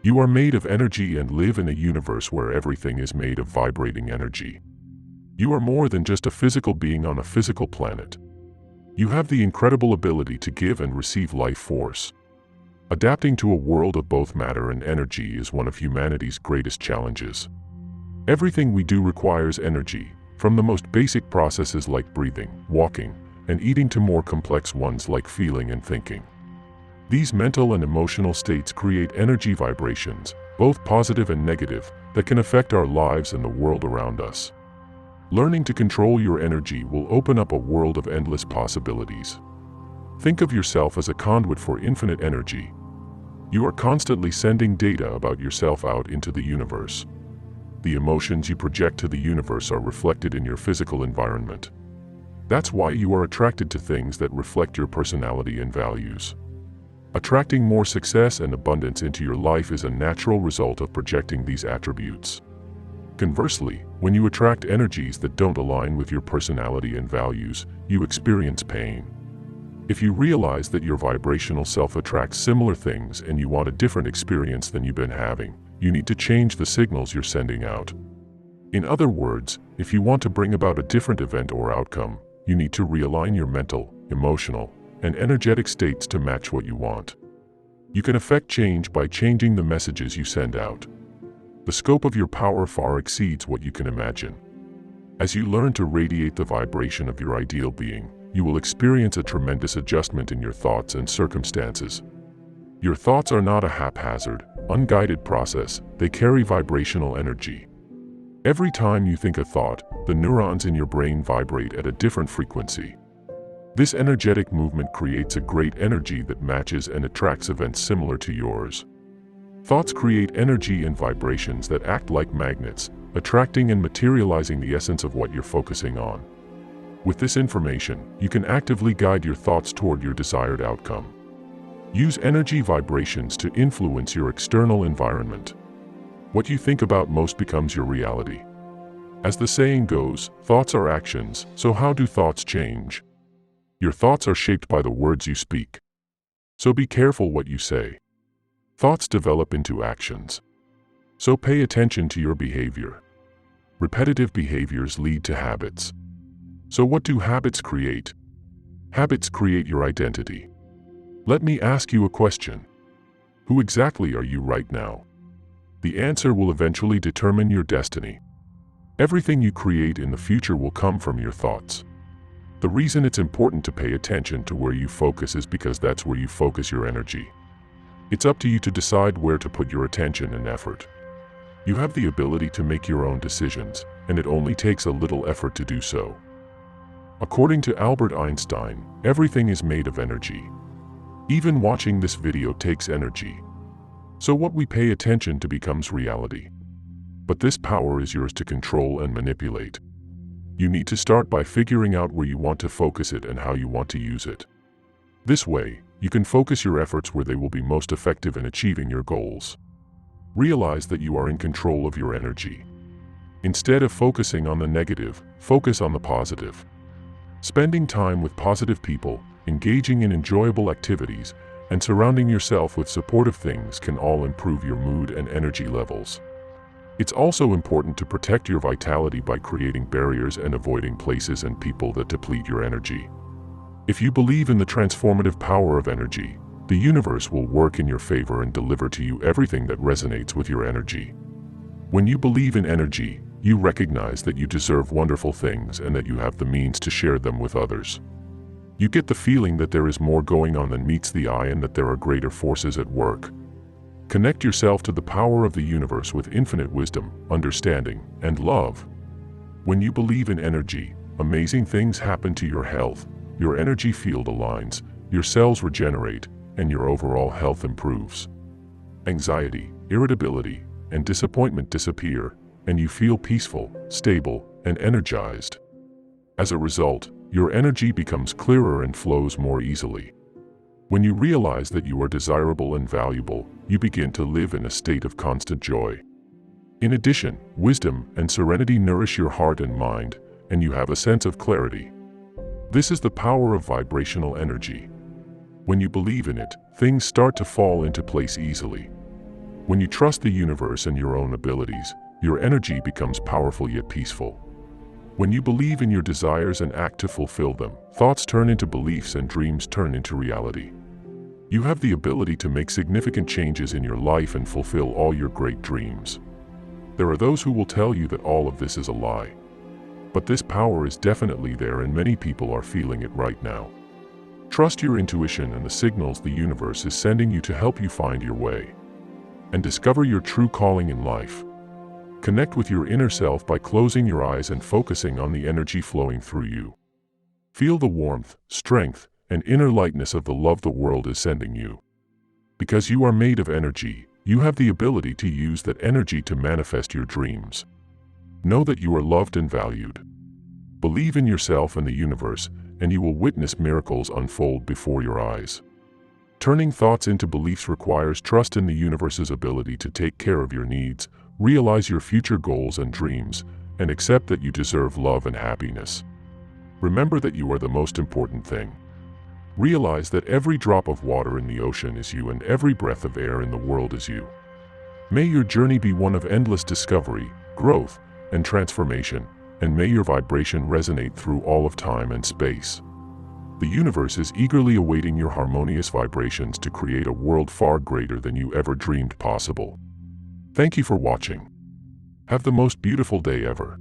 You are made of energy and live in a universe where everything is made of vibrating energy. You are more than just a physical being on a physical planet. You have the incredible ability to give and receive life force. Adapting to a world of both matter and energy is one of humanity's greatest challenges. Everything we do requires energy, from the most basic processes like breathing, walking, and eating to more complex ones like feeling and thinking. These mental and emotional states create energy vibrations, both positive and negative, that can affect our lives and the world around us. Learning to control your energy will open up a world of endless possibilities. Think of yourself as a conduit for infinite energy. You are constantly sending data about yourself out into the universe. The emotions you project to the universe are reflected in your physical environment. That's why you are attracted to things that reflect your personality and values. Attracting more success and abundance into your life is a natural result of projecting these attributes. Conversely, when you attract energies that don't align with your personality and values, you experience pain. If you realize that your vibrational self attracts similar things and you want a different experience than you've been having, you need to change the signals you're sending out. In other words, if you want to bring about a different event or outcome, you need to realign your mental, emotional, and energetic states to match what you want. You can affect change by changing the messages you send out. The scope of your power far exceeds what you can imagine. As you learn to radiate the vibration of your ideal being, you will experience a tremendous adjustment in your thoughts and circumstances. Your thoughts are not a haphazard, unguided process, they carry vibrational energy. Every time you think a thought, the neurons in your brain vibrate at a different frequency. This energetic movement creates a great energy that matches and attracts events similar to yours. Thoughts create energy and vibrations that act like magnets, attracting and materializing the essence of what you're focusing on. With this information, you can actively guide your thoughts toward your desired outcome. Use energy vibrations to influence your external environment. What you think about most becomes your reality. As the saying goes, thoughts are actions, so how do thoughts change? Your thoughts are shaped by the words you speak. So be careful what you say. Thoughts develop into actions. So pay attention to your behavior. Repetitive behaviors lead to habits. So what do habits create? Habits create your identity. Let me ask you a question. Who exactly are you right now? The answer will eventually determine your destiny. Everything you create in the future will come from your thoughts. The reason it's important to pay attention to where you focus is because that's where you focus your energy. It's up to you to decide where to put your attention and effort. You have the ability to make your own decisions, and it only takes a little effort to do so. According to Albert Einstein, everything is made of energy. Even watching this video takes energy. So what we pay attention to becomes reality. But this power is yours to control and manipulate. You need to start by figuring out where you want to focus it and how you want to use it. This way, you can focus your efforts where they will be most effective in achieving your goals. Realize that you are in control of your energy. Instead of focusing on the negative, focus on the positive. Spending time with positive people, engaging in enjoyable activities, and surrounding yourself with supportive things can all improve your mood and energy levels. It's also important to protect your vitality by creating barriers and avoiding places and people that deplete your energy. If you believe in the transformative power of energy, the universe will work in your favor and deliver to you everything that resonates with your energy. When you believe in energy, you recognize that you deserve wonderful things and that you have the means to share them with others. You get the feeling that there is more going on than meets the eye and that there are greater forces at work. Connect yourself to the power of the universe with infinite wisdom, understanding, and love. When you believe in energy, amazing things happen to your health, your energy field aligns, your cells regenerate, and your overall health improves. Anxiety, irritability, and disappointment disappear, and you feel peaceful, stable, and energized. As a result, your energy becomes clearer and flows more easily. When you realize that you are desirable and valuable, you begin to live in a state of constant joy. In addition, wisdom and serenity nourish your heart and mind, and you have a sense of clarity. This is the power of vibrational energy. When you believe in it, things start to fall into place easily. When you trust the universe and your own abilities, your energy becomes powerful yet peaceful. When you believe in your desires and act to fulfill them, thoughts turn into beliefs and dreams turn into reality. You have the ability to make significant changes in your life and fulfill all your great dreams. There are those who will tell you that all of this is a lie. But this power is definitely there, and many people are feeling it right now. Trust your intuition and the signals the universe is sending you to help you find your way and discover your true calling in life. Connect with your inner self by closing your eyes and focusing on the energy flowing through you. Feel the warmth, strength, and inner lightness of the love the world is sending you. Because you are made of energy, you have the ability to use that energy to manifest your dreams. Know that you are loved and valued. Believe in yourself and the universe, and you will witness miracles unfold before your eyes. Turning thoughts into beliefs requires trust in the universe's ability to take care of your needs, realize your future goals and dreams, and accept that you deserve love and happiness. Remember that you are the most important thing. Realize that every drop of water in the ocean is you, and every breath of air in the world is you. May your journey be one of endless discovery, growth, and transformation, and may your vibration resonate through all of time and space. The universe is eagerly awaiting your harmonious vibrations to create a world far greater than you ever dreamed possible. Thank you for watching. Have the most beautiful day ever.